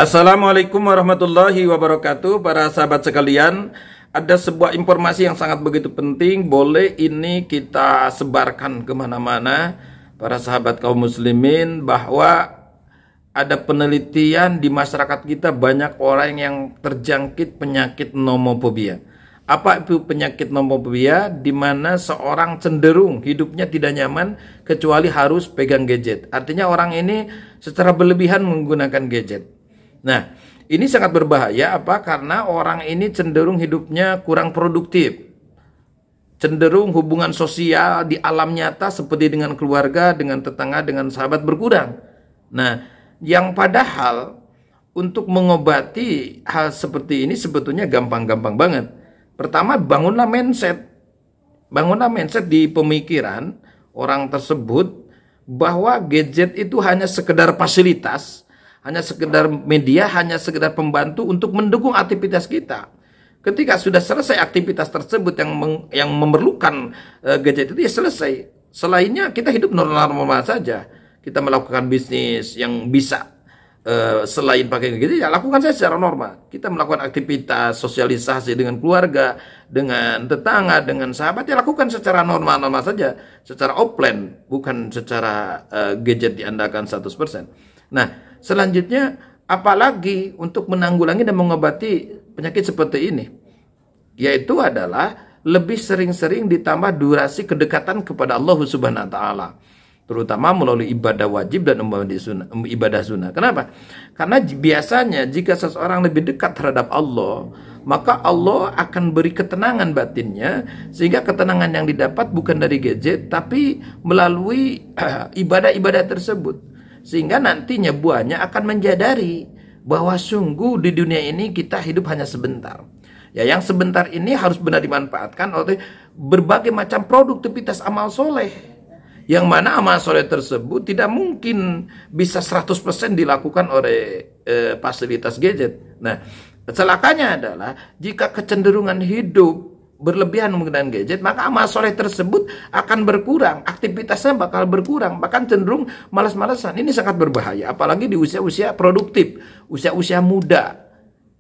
Assalamualaikum warahmatullahi wabarakatuh. Para sahabat sekalian, ada sebuah informasi yang sangat begitu penting. Boleh ini kita sebarkan kemana-mana, para sahabat kaum muslimin, bahwa ada penelitian di masyarakat kita, banyak orang yang terjangkit penyakit nomofobia. Apa itu penyakit nomofobia? Di mana seorang cenderung hidupnya tidak nyaman kecuali harus pegang gadget. Artinya orang ini secara berlebihan menggunakan gadget. Nah, ini sangat berbahaya. Apa? Karena orang ini cenderung hidupnya kurang produktif, cenderung hubungan sosial di alam nyata seperti dengan keluarga, dengan tetangga, dengan sahabat berkurang. Nah, yang padahal untuk mengobati hal seperti ini sebetulnya gampang-gampang banget. Pertama, bangunlah mindset. Bangunlah mindset di pemikiran orang tersebut bahwa gadget itu hanya sekedar fasilitas, hanya sekedar media, hanya sekedar pembantu untuk mendukung aktivitas kita. Ketika sudah selesai aktivitas tersebut yang memerlukan gadget itu, ya selesai. Selainnya kita hidup normal-normal saja. Kita melakukan bisnis yang bisa selain pakai gadget, ya lakukan saja secara normal. Kita melakukan aktivitas sosialisasi dengan keluarga, dengan tetangga, dengan sahabat, ya lakukan secara normal-normal saja, secara offline, bukan secara gadget diandalkan 100%. Nah, selanjutnya, apalagi untuk menanggulangi dan mengobati penyakit seperti ini, yaitu adalah lebih sering-sering ditambah durasi kedekatan kepada Allah Subhanahu wa Ta'ala, terutama melalui ibadah wajib dan ibadah sunnah. Kenapa? Karena biasanya jika seseorang lebih dekat terhadap Allah, maka Allah akan beri ketenangan batinnya, sehingga ketenangan yang didapat bukan dari gadget, tapi melalui ibadah-ibadah tersebut. Sehingga nantinya buahnya akan menjadari bahwa sungguh di dunia ini kita hidup hanya sebentar. Ya, yang sebentar ini harus benar dimanfaatkan oleh berbagai macam produktivitas amal soleh. Yang mana amal soleh tersebut tidak mungkin bisa 100% dilakukan oleh fasilitas gadget. Nah, celakanya adalah jika kecenderungan hidup berlebihan menggunakan gadget, maka amal soleh tersebut akan berkurang, aktivitasnya bakal berkurang, bahkan cenderung malas-malasan. Ini sangat berbahaya, apalagi di usia-usia produktif, usia-usia muda.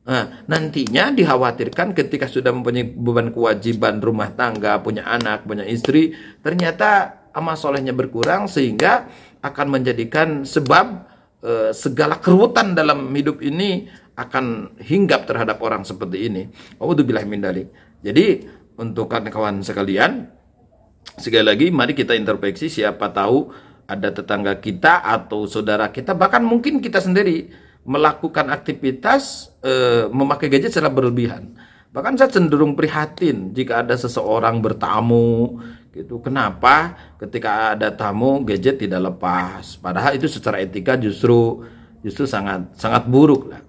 Nah, nantinya dikhawatirkan ketika sudah mempunyai beban kewajiban rumah tangga, punya anak, punya istri, ternyata amal solehnya berkurang, sehingga akan menjadikan sebab segala keruwetan dalam hidup ini akan hinggap terhadap orang seperti ini. A'udzubillahi min dzalik. Jadi untuk kawan-kawan sekalian, sekali lagi mari kita introspeksi, siapa tahu ada tetangga kita atau saudara kita, bahkan mungkin kita sendiri melakukan aktivitas memakai gadget secara berlebihan. Bahkan saya cenderung prihatin jika ada seseorang bertamu gitu. Kenapa ketika ada tamu gadget tidak lepas? Padahal itu secara etika justru sangat buruk lah.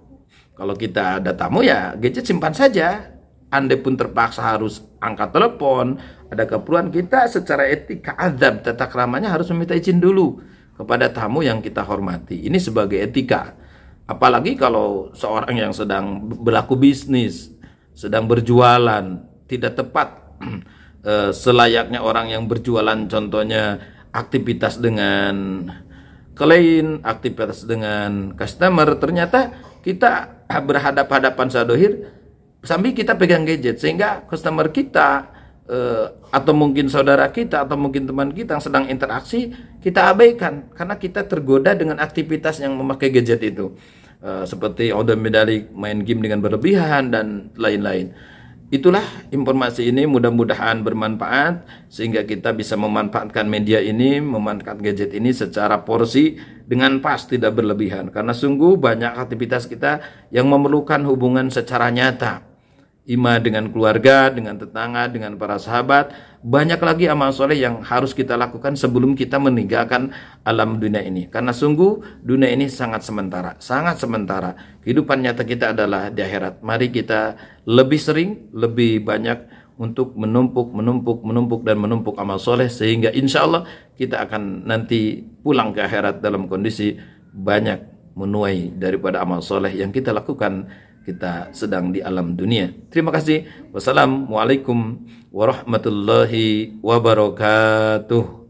Kalau kita ada tamu, ya gadget simpan saja. Andai pun terpaksa harus angkat telepon, ada keperluan, kita secara etika adab tata keramanya harus meminta izin dulu kepada tamu yang kita hormati. Ini sebagai etika. Apalagi kalau seorang yang sedang berlaku bisnis, sedang berjualan, tidak tepat selayaknya orang yang berjualan, contohnya aktivitas dengan klien, aktivitas dengan customer, ternyata kita berhadap-hadapan sadohir sambil kita pegang gadget, sehingga customer kita atau mungkin saudara kita atau mungkin teman kita yang sedang interaksi kita abaikan karena kita tergoda dengan aktivitas yang memakai gadget itu, seperti order medali, main game dengan berlebihan dan lain-lain. Itulah informasi ini, mudah-mudahan bermanfaat sehingga kita bisa memanfaatkan media ini, memanfaatkan gadget ini secara porsi dengan pas, tidak berlebihan. Karena sungguh banyak aktivitas kita yang memerlukan hubungan secara nyata, ima dengan keluarga, dengan tetangga, dengan para sahabat. Banyak lagi amal soleh yang harus kita lakukan sebelum kita meninggalkan alam dunia ini. Karena sungguh dunia ini sangat sementara, sangat sementara. Kehidupan nyata kita adalah di akhirat. Mari kita lebih sering, lebih banyak untuk menumpuk amal soleh, sehingga insya Allah kita akan nanti pulang ke akhirat dalam kondisi banyak menuai daripada amal soleh yang kita lakukan kita sedang di alam dunia. Terima kasih. Wassalamualaikum warahmatullahi wabarakatuh.